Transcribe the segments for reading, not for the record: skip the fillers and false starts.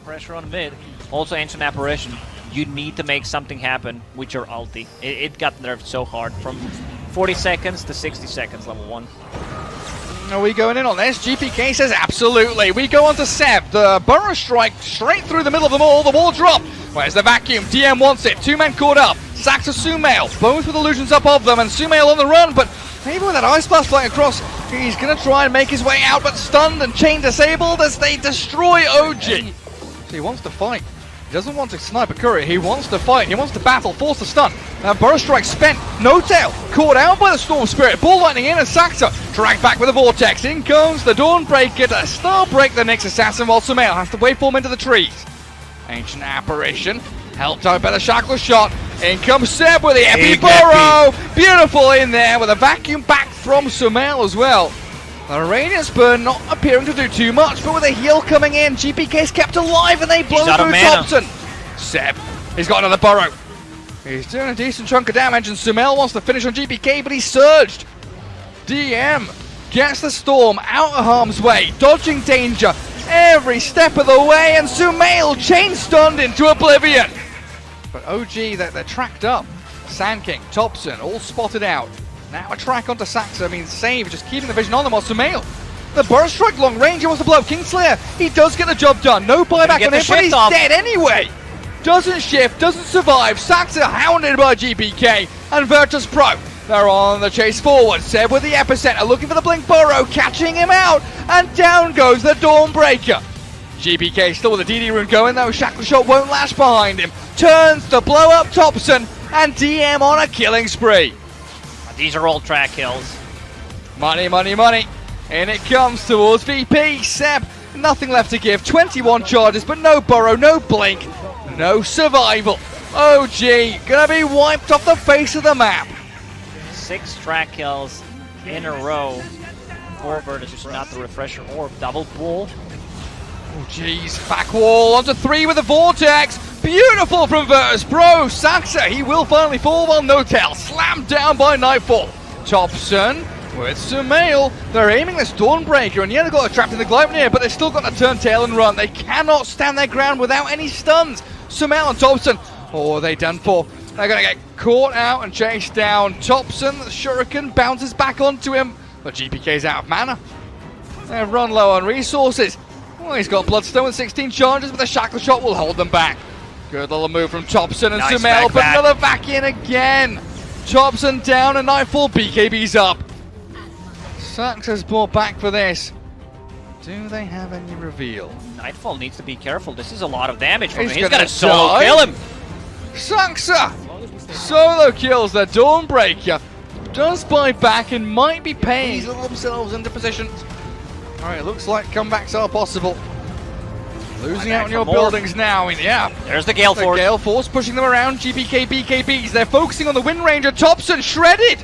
pressure on mid. Also, Ancient Apparition. You need to make something happen with your ulti. It got nerfed so hard from 40 seconds to 60 seconds, level 1. Are we going in on this? GPK says absolutely. We go on to Seb. The Burrow Strike straight through the middle of them all. The wall drop. Where's the vacuum? DM wants it. 2 men caught up. Sax to Sumail. Both with illusions up of them. And Sumail on the run. But maybe with that Ice Blast flying across, he's going to try and make his way out. But stunned and chain disabled as they destroy OG. So he wants to fight. He doesn't want to snipe a courier, he wants to fight, he wants to battle, force the stun. Burrow Strike spent, no tail, caught out by the Storm Spirit, Ball Lightning in and Saxa dragged back with a Vortex. In comes the Dawnbreaker to star break the Nyx Assassin while Sumail has to waveform into the trees. Ancient Apparition, helped out by the Shackle Shot. In comes Seb with the Epi Burrow, beautiful in there with a vacuum back from Sumail as well. The Radiance Burn not appearing to do too much, but with a heal coming in, GPK's kept alive and they blow through Thompson. Seb, he's got another Burrow. He's doing a decent chunk of damage and Sumail wants to finish on GPK, but he's surged. DM gets the Storm out of harm's way, dodging danger every step of the way, and Sumail chain stunned into oblivion. But OG, they're tracked up. Sand King, Thompson, all spotted out. Now a track onto Saxa means save, just keeping the vision on them while Sumail. The Burst Strike long range, he wants to blow up Kingslayer. He does get the job done, no buyback on him, but he's dead anyway. Doesn't shift, doesn't survive. Saxa hounded by GPK and Virtus Pro. They're on the chase forward. Seb with the Epicenter, looking for the Blink Burrow, catching him out, and down goes the Dawnbreaker. GPK still with the DD rune going though, Shackle Shot won't lash behind him. Turns to blow up Thompson, and DM on a killing spree. These are all track kills. Money, money, money. And it comes towards VP. Seb, nothing left to give. 21 charges, but no Burrow, no Blink, no survival. OG gonna be wiped off the face of the map. 6 track kills in a row. 4 Virtus, not the refresher orb. Double pull. Oh jeez, back wall onto 3 with the Vortex. Beautiful from Virtus Pro. Saxa, he will finally fall while No Tail slammed down by Nightfall. Thompson with Sumail. They're aiming this Dawnbreaker, and yeah, they've got it trapped in the Gleipnir, but they've still got to turn tail and run. They cannot stand their ground without any stuns. Sumail and Thompson, oh, are they done for? They're going to get caught out and chased down. Thompson, the Shuriken bounces back onto him, but GPK's out of mana. They run low on resources. Well, he's got Bloodstone with 16 charges, but the Shackle Shot will hold them back. Good little move from Thompson and nice Sumail, but back. another back in again. Thompson down and Nightfall, BKB's up. Saxa's brought back for this. Do they have any reveal? Nightfall needs to be careful. This is a lot of damage from him. He's He's got to solo die. kill him. Saxa solo kills the Dawnbreaker. Does buy back and might be paying themselves into positions. Alright, looks like comebacks are possible. Losing out on your buildings now, yeah. There's the Gale Force. The Gale Force pushing them around, GPK, BKBs. They're focusing on the Wind Ranger. Thompson shredded.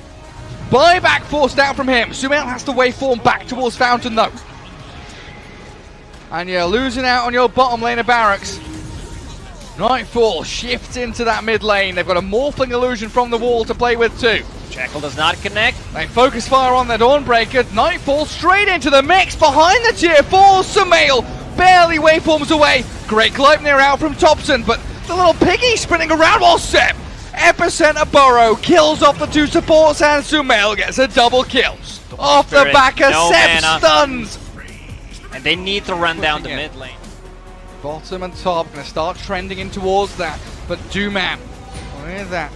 Buyback forced out from him. Sumail has to waveform back towards Fountain though. And you're losing out on your bottom lane of barracks. Nightfall shifts into that mid lane. They've got a Morphling Illusion from the wall to play with too. Jackal does not connect. They focus fire on the Dawnbreaker. Nightfall straight into the mix behind the tier 4. Sumail barely waveforms away. Great Gleipnir out from Thompson, but the little piggy sprinting around while Seb. Epicenter Burrow kills off the 2 supports and Sumail gets a double kill. Off the back of Seb stuns. And they need to run down the mid lane. Bottom and top going to start trending in towards that, but Dooman with that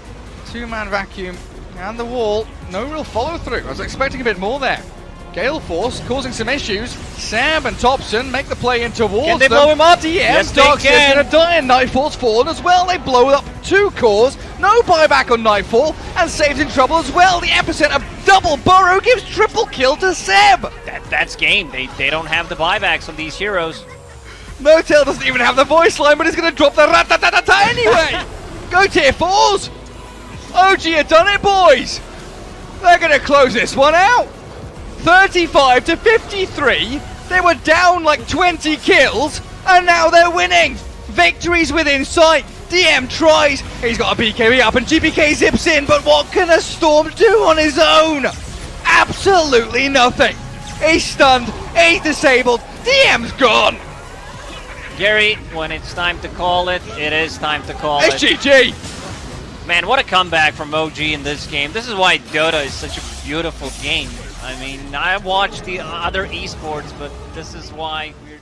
2-man vacuum and the wall, no real follow through. I was expecting a bit more there. Gale Force causing some issues. Sam and Thompson make the play in towards Can they blow him up? Yes, Darkseid's going to die and Nightfall's fallen as well. They blow up 2 cores, no buyback on Nightfall, and Save's in trouble as well. The Epicenter double Burrow gives triple kill to Seb. That's game. They don't have the buybacks on these heroes. No Tail doesn't even have the voice line, but he's going to drop the rat-ta-ta-ta-ta anyway. Go tier 4s. OG have done it, boys. They're going to close this one out. 35 to 53. They were down like 20 kills, and now they're winning. Victory's within sight. DM tries. He's got a BKB up, and GPK zips in, but what can a Storm do on his own? Absolutely nothing. He's stunned. He's disabled. DM's gone. Gary, when it's time to call it, it is time to call it. SGG! Man, what a comeback from OG in this game. This is why Dota is such a beautiful game. I mean, I watched the other esports, but this is why we're...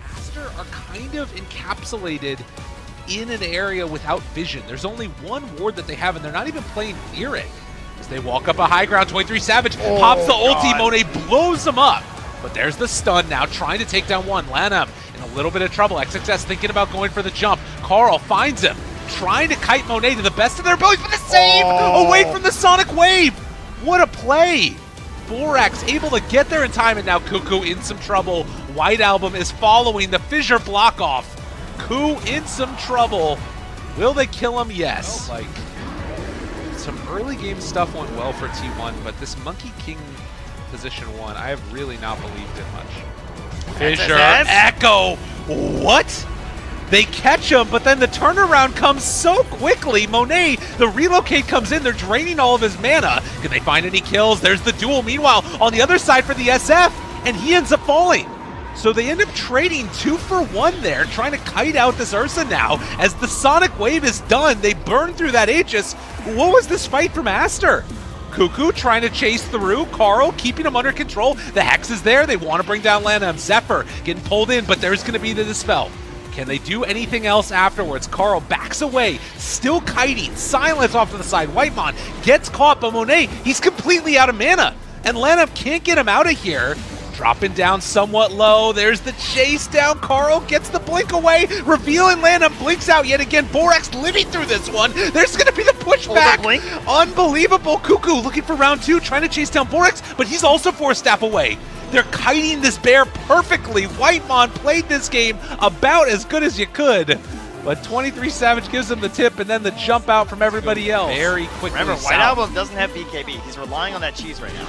Aster are kind of encapsulated in an area without vision. There's only one ward that they have, and they're not even playing near it. As they walk up a high ground, 23 Savage pops the ulti, Monet blows them up. But there's the stun now, trying to take down one. Lanham in a little bit of trouble. XXS thinking about going for the jump. Carl finds him, trying to kite Monet to the best of their ability for the save away from the Sonic Wave. What a play. Borax able to get there in time, and now Cuckoo in some trouble. White Album is following the fissure block off. Koo in some trouble. Will they kill him? Yes. Like, some early game stuff went well for T1, but this Monkey King position 1, I have really not believed it much. Fissure, Echo, what? They catch him, but then the turnaround comes so quickly. Monet, the relocate comes in, they're draining all of his mana. Can they find any kills? There's the duel. Meanwhile, on the other side for the SF, and he ends up falling. So they end up trading 2 for 1 there, trying to kite out this Ursa now. As the Sonic Wave is done, they burn through that Aegis. What was this fight from Aster? Cuckoo trying to chase through. Carl keeping him under control. The Hex is there. They want to bring down Lanham. Zephyr getting pulled in, but there's going to be the Dispel. Can they do anything else afterwards? Carl backs away, still kiting. Silence off to the side. Whitemon gets caught, but Monet, he's completely out of mana. And Lanham can't get him out of here. Dropping down somewhat low. There's the chase down. Carl gets the blink away. Revealing Lanham blinks out yet again. Borax living through this one. There's going to be the pushback. Unbelievable. Cuckoo looking for round 2, trying to chase down Borax, but he's also 4 staff away. They're kiting this bear perfectly. Whitemon played this game about as good as you could. But 23 Savage gives him the tip, and then the jump out from everybody else. Very quickly. Remember, White Album doesn't have BKB. He's relying on that cheese right now.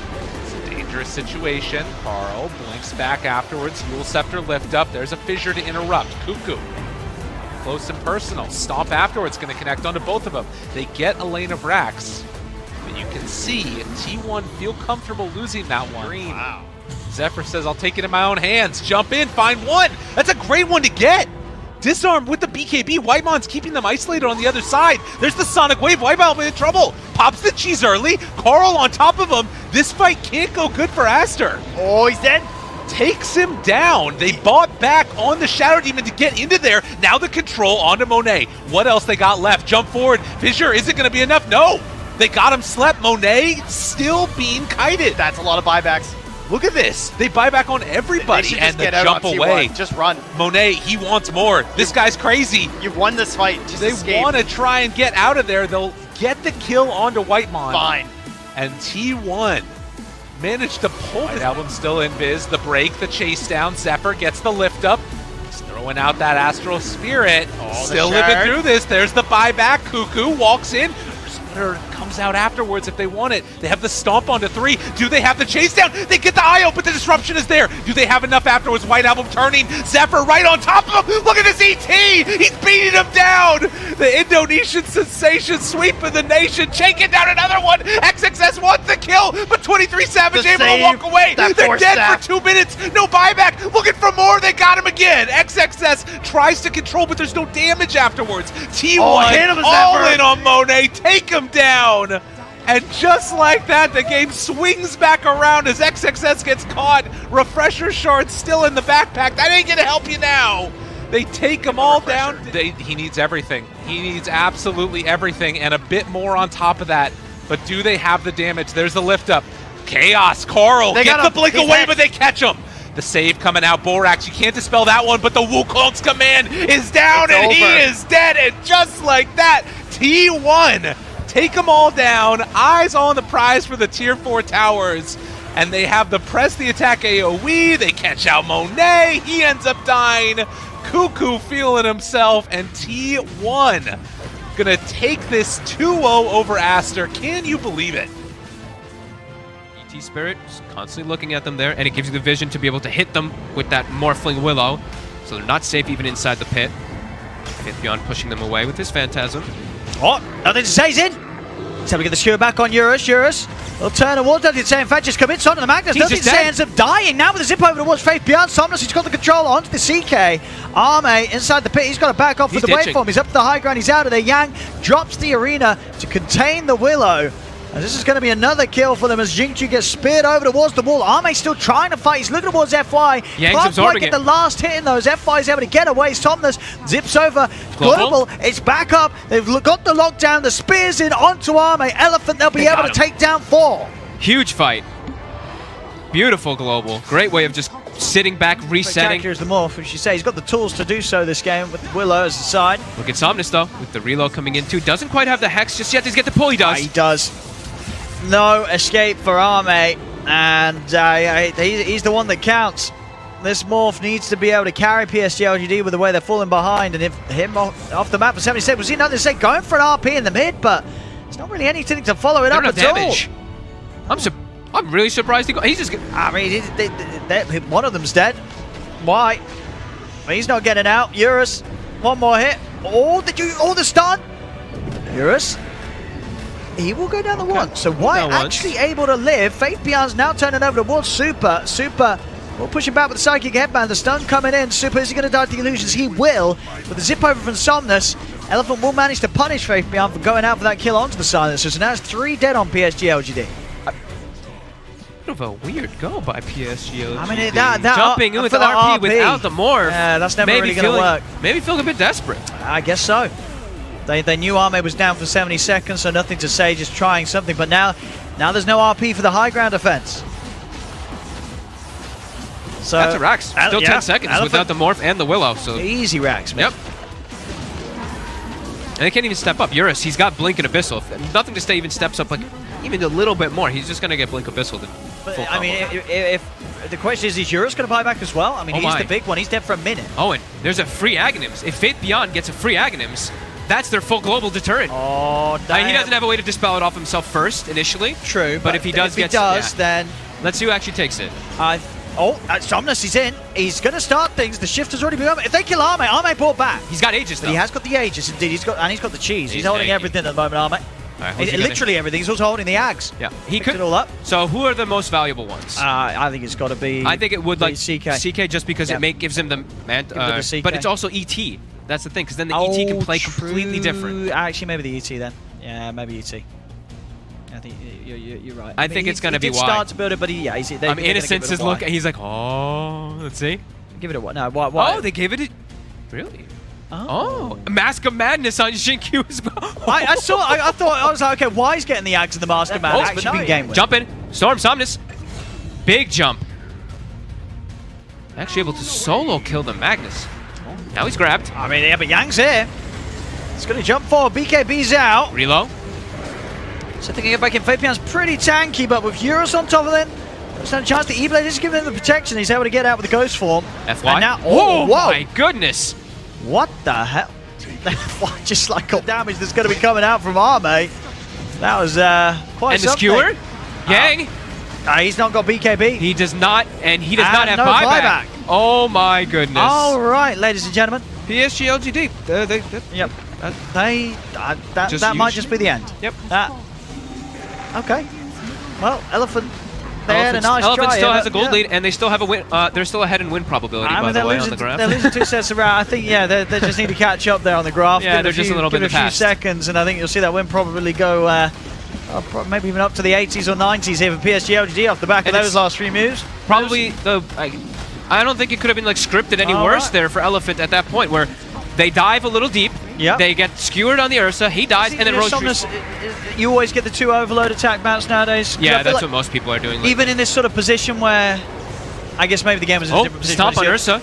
Dangerous situation. Carl blinks back afterwards. Yule Scepter lift up. There's a fissure to interrupt. Cuckoo. Close and personal. Stomp afterwards. Going to connect onto both of them. They get Elena Brax. But you can see T1 feel comfortable losing that one. Wow. Zephyr says, I'll take it in my own hands. Jump in, find one. That's a great one to get. Disarm with the BKB. Whitemon's keeping them isolated on the other side. There's the Sonic Wave. Whitemon in trouble. Pops the cheese early. Carl on top of him. This fight can't go good for Aster. Oh, he's dead. Takes him down. They bought back on the Shadow Demon to get into there. Now the control onto Monet. What else they got left? Jump forward. Fissure, is it going to be enough? No. They got him slept. Monet still being kited. That's a lot of buybacks. Look at this. They buy back on everybody and the jump away. Just run. Monet, he wants more. This guy's crazy. You've won this fight. Just they want to try and get out of there. They'll get the kill onto Whitemon. Fine. And T1 managed to pull White Album still in biz. The break, the chase down. Zephyr gets the lift up. He's throwing out that Astral Spirit. Still living through this. There's the buyback. Cuckoo walks in. Splitter comes out afterwards if they want it. They have the stomp onto 3. Do they have the chase down? They get the IO, but the disruption is there. Do they have enough afterwards? White Album turning. Zephyr right on top of him. Look at this ET. He's beating him down. The Indonesian sensation sweeping the nation. Shaking down another one. XXS wants the kill, but 23 Savage able to walk away. They're dead for 2 minutes. No buyback. Looking for more. They got him again. XXS tries to control, but there's no damage afterwards. T1 all in on Monet. Take him down. And just like that, the game swings back around as XXS gets caught. Refresher shard still in the backpack. That ain't gonna help you now. They take him all down. He needs everything. He needs absolutely everything and a bit more on top of that. But do they have the damage? There's the lift up. Chaos, Carl gets the blink away, but they catch him. The save coming out. Borax, you can't dispel that one, but the Wukong's command is down and he is dead. And just like that, T1 take them all down. Eyes on the prize for the tier 4 towers. And they have the press the attack AoE. They catch out Monet. He ends up dying. Cuckoo feeling himself. And T1 gonna take this 2-0 over Aster. Can you believe it? ET Spirit is constantly looking at them there, and it gives you the vision to be able to hit them with that Morphling Willow. So they're not safe even inside the pit. Beyond pushing them away with his Phantasm. Oh, nothing to say, he's in. So we get the skewer back on Eurus. They'll turn towards that. It's in fact just commits onto the Magnus. He's Nothing just to say, dead. ends up dying. Now with the zip over towards Faith Beyond. Somnus, he's got the control onto the CK. Arme inside the pit. He's got to back off He's with the ditching. waveform. He's up to the high ground. He's out of there. Yang drops the arena to contain the Willow. And this is going to be another kill for them as Jingchu gets speared over towards the wall. Arme still trying to fight. He's looking towards FY. Yang's Can't quite absorbing get it. the last hit in those. FY's able to get away. Somnus zips over. Global. Global. It's back up. They've got the lockdown. The spears in onto Arme. Elephant, they'll be They able got to him. take down 4. Huge fight. Beautiful global. Great way of just sitting back, resetting. Spectacular as the morph, as you say. He's got the tools to do so this game with Willow as the side. Look at Somnus though, with the reload coming in too. Doesn't quite have the hex just yet. Does get the pull. He does. He does. No escape for Arme, and he's the one that counts. This morph needs to be able to carry PSG LGD with the way they're falling behind, and if him off the map for 70 seconds, another say going for an RP in the mid, but it's not really anything to follow it They up don't at have damage. I'm really surprised he got. He's just. all. I mean, one of them's dead. Why? He's not getting out. Eurus, one more hit. The stun. Eurus. He will go down the one. So White down once. actually able to live. Faith Beyond's now turning over towards Super. Super will push him back with the Psychic Headband. The stun coming in. Super, is he going to die to the illusions? He will. With the zip over from Somnus, Elephant will manage to punish Faith Beyond for going out for that kill onto the Silencer. So now it's 3 dead on PSG LGD. Bit of a weird go by PSG. I mean, that jumping in with for the RP, RP without the morph. Yeah, that's never maybe really going to feeling- work. Maybe feeling a bit desperate. I guess so. They knew Arme was down for 70 seconds, so nothing to say, just trying something. But now there's no RP for the high ground defense. So That's a Rax. Still 10 yeah, seconds Elephant. without the morph and the Willow. So Easy Rax, man. yep. And they can't even step up. Eurus, he's got Blink and Abyssal. If nothing to stay even steps up like even a little bit more. He's just gonna get Blink Abyssal. But, Full I mean, combo. if the question is Eurus going to buy back as well? I mean, Oh he's my. the big one. He's dead for a minute. Oh, and there's a free Aghanims. If Faith Beyond gets a free Aghanims, that's their full global deterrent. Oh, damn. He doesn't have a way to dispel it off himself first initially. True, but if he does, yeah. then Let's see who actually takes it. Somnus is in. He's going to start things. The shift has already begun. If they kill Arme bought back. He's got Aegis though. But he has got the Aegis, indeed. He's got the cheese. He's He's holding tanky. everything at the moment, Arme. All right, who's he Literally everything. He's also holding the Ags. Yeah, he Picked could. it all up. So who are the most valuable ones? I think it's got to be. I think it would like CK. just because Yep. it gives him the the but CK. it's also ET. That's the thing, because then the ET can play completely different. Actually, maybe the ET then. Yeah, maybe ET. I think you're right. I think it's gonna be He did why. start to build it, but Innocence is looking. He's like, oh, let's see. Give it a what? No, why? Oh, they gave it. Really? Oh, Mask of Madness on Xingqiu as well. I thought I was like, okay, why is getting the Ags and the Master Man actually been game with? Jump in, Storm Somnus, big jump. Actually able to solo kill the Magnus. Now he's grabbed. I mean, yeah, but Yang's here. He's going to jump forward. BKB's out. Reload. So thinking get back in. Fabian's pretty tanky, but with Eurus on top of him, there's no chance. The E-Blade is giving him the protection. He's able to get out with the Ghost Form. FY. And now, whoa, whoa! my goodness. What the hell? Just like all damage that's going to be coming out from Arme. That was quite And the something. skewer? Yang? He's not got BKB. He does not, and he does And not have no buyback. buyback. Oh my goodness. All right, ladies and gentlemen. PSG LGD. Yep. That Just might use- just be the end. Yep. Okay. Well, Elephant. They had a nice Elephant try. still here, has a but, gold yeah. lead, and they still have a win. They're still ahead in win probability, I by mean, the way, on the graph. they're losing 2 sets around. I think, yeah, they just need to catch up there on the graph. Yeah, Give they're just a little bit give in the a few past. seconds, and I think you'll see that win probably go maybe even up to the 80s or 90s here for PSG LGD off the back of And those it's last 3 moves. Probably the. I don't think it could have been like scripted any All worse right. there for Elephant at that point, where they dive a little deep. Yep. They get skewered on the Ursa. He dies, and then Roche. You always get the 2 overload attack bounce nowadays. 'Cause I Yeah, feel that's like what most people are doing. Like, even in this sort of position where I guess maybe the game is in a different position. stomp on this year. Ursa.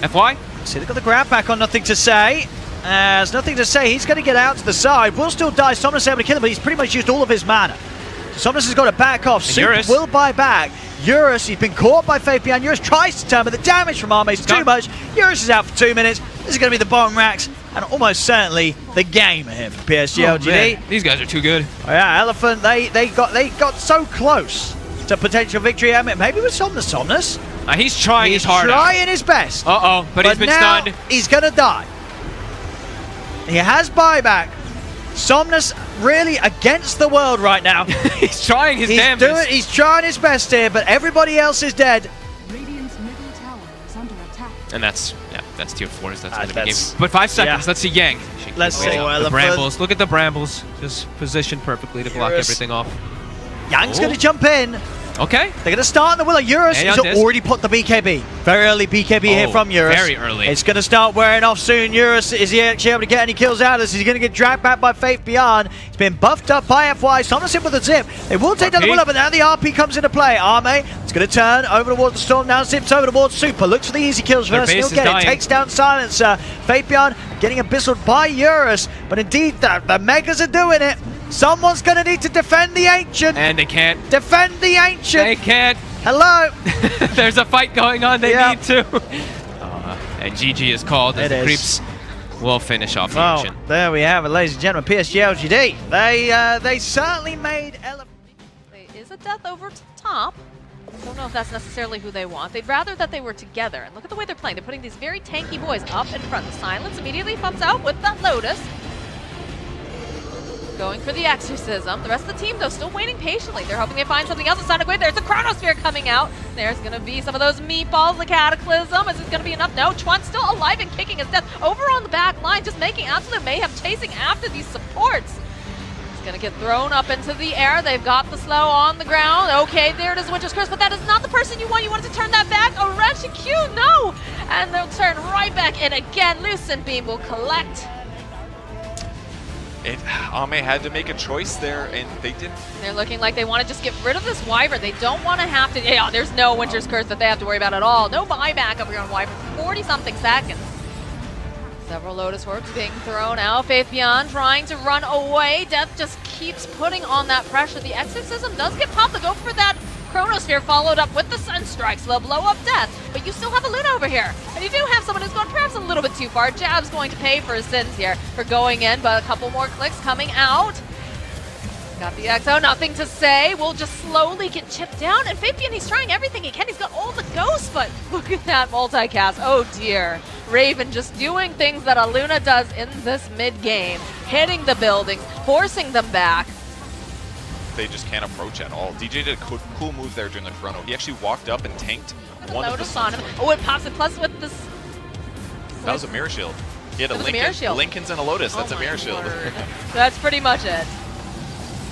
FY. See, they've got the grab back on, nothing to say. There's nothing to say. He's going to get out to the side. Will still die. Somnus able to kill him, but he's pretty much used all of his mana. Somnus has got to back off. Super Eurus. will buy back. Eurus, he's been caught by Faith Beyond. Eurus tries to turn, but the damage from Arme is too much. Eurus is out for 2 minutes. This is going to be the bottom racks, and almost certainly the game here for PSG Oh, LGD. man. These guys are too good. Oh, yeah, Elephant, they got so close to potential victory. I mean, maybe with Somnus. He's trying He's his hard out. trying his best. Uh-oh, but he's been now stunned. he's going to die. He has buyback. Somnus really against the world right now. He's trying his damnedest. He's trying his best here, but everybody else is dead. Radiant's middle tower is under attack. And that's tier 4s. That's going to be game. that's- But 5 seconds. yeah. Let's see Yang. Let's see. The brambles. Look at the brambles. Just positioned perfectly to block Eurus. everything off. Yang's Oh. going to jump in. Okay. They're going to start in the Willow. Eurus Hey, has on this. already put the BKB. Very early BKB here Oh, from Eurus. very early. It's going to start wearing off soon. Eurus, is he actually able to get any kills out of this? He's going to get dragged back by Faith Beyond. He's been buffed up by FY. Somnus in with a zip. They will take down the RP. Willow, but now the RP comes into play. Arme is going to turn over towards the Storm. Now zips over towards Super. Looks for the easy kills Their first. base He'll is get it. dying. Takes down Silencer. Faith Beyond getting abyssaled by Eurus. But indeed, the Megas are doing it. Someone's going to need to defend the Ancient. And they can't. Defend the Ancient. They can't. Hello. There's a fight going on. They Yeah. need to. And GG is called as It the is. creeps will finish off the Well, action. there we have it, ladies and gentlemen. PSG LGD. They certainly made There is a death over top. Don't know if that's necessarily who they want. They'd rather that they were together. And look at the way they're playing. They're putting these very tanky boys up in front. The Silence immediately pops out with that Lotus. Going for the Exorcism. The rest of the team, though, still waiting patiently. They're hoping they find something else. Sonic Wave. There's a Chronosphere coming out. There's going to be some of those meatballs, the Cataclysm. Is it going to be enough? No. Chuan's still alive and kicking his death. Over on the back line, just making absolute mayhem, chasing after these supports. He's going to get thrown up into the air. They've got the slow on the ground. Okay, there it is, Winter's Curse, but that is not the person you want. You wanted to turn that back. A Wretched Q, no! And they'll turn right back in again. Lucent Beam will collect. Ame had to make a choice there, and they didn't. They're looking like they want to just get rid of this Wyvern. They don't want to have to. Yeah, there's no Winter's Curse that they have to worry about at all. No buyback up here on Wyvern for 40-something seconds. Several Lotus Orbs being thrown out. Faith Beyond trying to run away. Death just keeps putting on that pressure. The Exorcism does get popped. They go for that Chronosphere, followed up with the Sunstrikes. They'll blow up Death, but you still have a Luna over here. And you do have someone who's gone perhaps a little bit too far. Jab's going to pay for his sins here for going in, but a couple more clicks coming out. Got the XO, nothing to say. We'll just slowly get chipped down. And Fabian, he's trying everything he can. He's got all the ghosts, but look at that multicast. Oh dear. Raven just doing things that a Luna does in this mid-game. Hitting the buildings, forcing them back. They just can't approach at all. DJ did a cool move there during the chrono. He actually walked up and tanked one of the Lotus on him. Oh, it pops it. Plus with this. That was a mirror shield. He had a That was a mirror shield. Lincoln's and a Lotus. That's Oh a my mirror shield. word. That's pretty much it.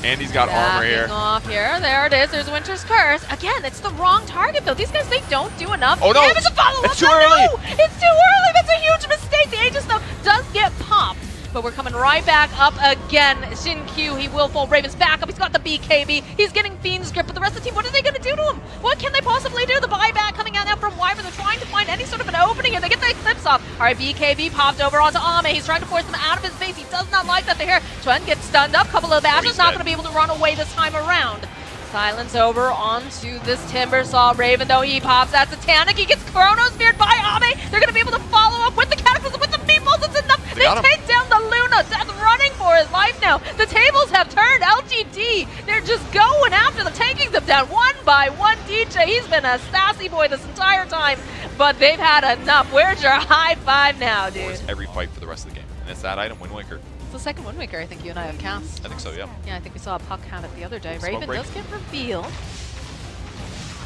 And he's got armor Backing here. off here. There it is. There's Winter's Curse. Again, it's the wrong target, though. These guys, they don't do enough. Oh, no. Damage to follow It's up. too No, early. no. It's too early. That's a huge mistake. The Aegis, though, does get popped. But we're coming right back up again. Shin Q, he will fall. Raven's back up. He's got the BKB. He's getting Fiend's Grip. But the rest of the team, what are they going to do to him? What can they possibly do? The buyback coming out now from Wyvern. They're trying to find any sort of an opening, and they get the Eclipse off. All right, BKB popped over onto Ame. He's trying to force them out of his base. He does not like that they're here. Chuan gets stunned up. Couple of bashes. Not going to be able to run away this time around. Silence over onto this Timbersaw. Raven, though, he pops that Satanic. He gets Chronosphered by Ame. They're going to be able to follow up with the Cataclysm, with the meatballs. It's enough. They got him. take down the Luna. Death running for his life now. The tables have turned. LGD, they're just going after them, taking them down one by one. DJ, he's been a sassy boy this entire time, but they've had enough. Where's your high five now, dude? Every fight for the rest of the game. And it's that item, Wind Waker. It's the second Wind Waker I think you and I have cast. I think so, yeah. Yeah, I think we saw a Puck have it the other day. Smoke Raven break. does get revealed.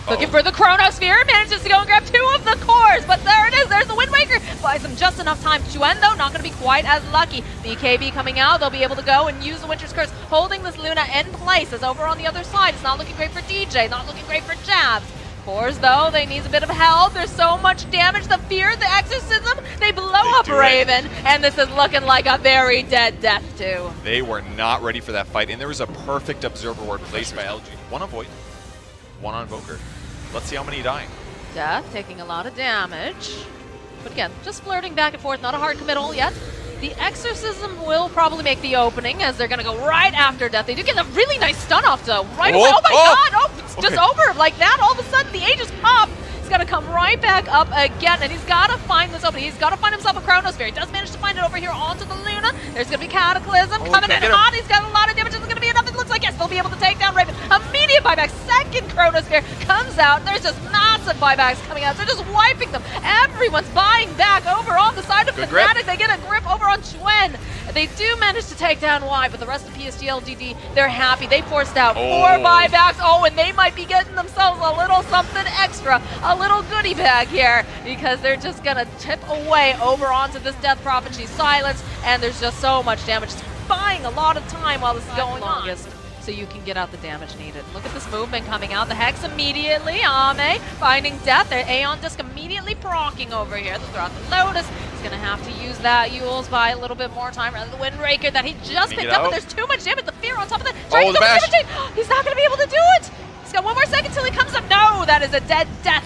Looking for the Chronosphere, manages to go and grab two of the cores, but there it is, there's the Wind Waker. Buys them just enough time. Chuan, though, not going to be quite as lucky. BKB coming out, they'll be able to go and use the Winter's Curse, holding this Luna in place. As over on the other side, it's not looking great for DJ, not looking great for Jabs. Cores, though, they need a bit of help. There's so much damage. The Fear, the Exorcism, they blow up do it. Raven, and this is looking like a very dead death, too. They were not ready for that fight, and there was a perfect Observer Ward placed by LG. One on Void, one on Invoker. Let's see how many die. Death taking a lot of damage. But again, just flirting back and forth, not a hard committal yet. The Exorcism will probably make the opening as they're going to go right after Death. They do get a really nice stun off though. Right away. Oh my god! Oh, it's just over like that. All of a sudden, the Aegis pop. He's got to come right back up again, and he's got to find this opening. He's got to find himself a Chronosphere. He does manage to find it over here onto the Luna. There's going to be Cataclysm coming in hot. He's got a lot of damage. Is it going to be enough? It looks like yes, they'll be able to take down Raven. Immediate buyback. Second Chronosphere comes out. There's just massive lots of buybacks coming out. They're just wiping them. Everyone's buying back over on the side of Good grip. Fnatic. They get a grip over on Chuen. They do manage to take down Y, but the rest of PSG LGD, they're happy. They forced out 4 buybacks. Oh, and they might be getting themselves a little something extra, a little goodie bag here, because they're just gonna tip away over onto this Death Prophet. She's silenced, and there's just so much damage. It's buying a lot of time while this is going on. So you can get out the damage needed. Look at this movement coming out. The Hex immediately. Ame finding death. The Aeon Disc immediately proccing over here. They'll throw out the Lotus. He's going to have to use that Yules by a little bit more time rather than the Windbreaker that he just picked up. But there's too much damage. The Fear on top of that. Trying to go for the damage. He's not going to be able to do it. He's got 1 more second till he comes up. No, that is a dead death.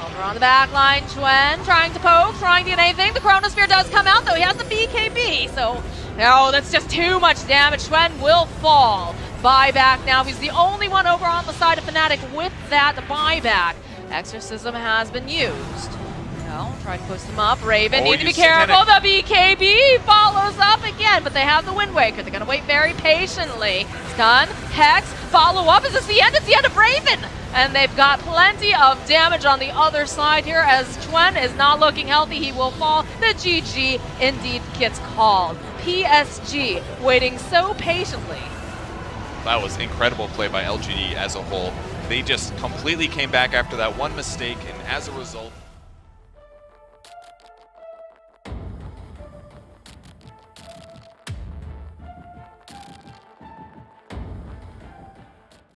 Over on the back line, Chuen trying to poke, trying to get anything. The Chronosphere does come out, though. He has the BKB, so no, that's just too much damage. Chuen will fall. Buyback now. He's the only one over on the side of Fnatic with that buyback. Exorcism has been used. Try to push them up. Raven, need to be careful. The BKB follows up again, but they have the Wind Waker. They're going to wait very patiently. Stun, Hex, follow up. Is this the end? It's the end of Raven. And they've got plenty of damage on the other side here as Chuen is not looking healthy. He will fall. The GG indeed gets called. PSG waiting so patiently. That was incredible play by LGD as a whole. They just completely came back after that one mistake, and as a result,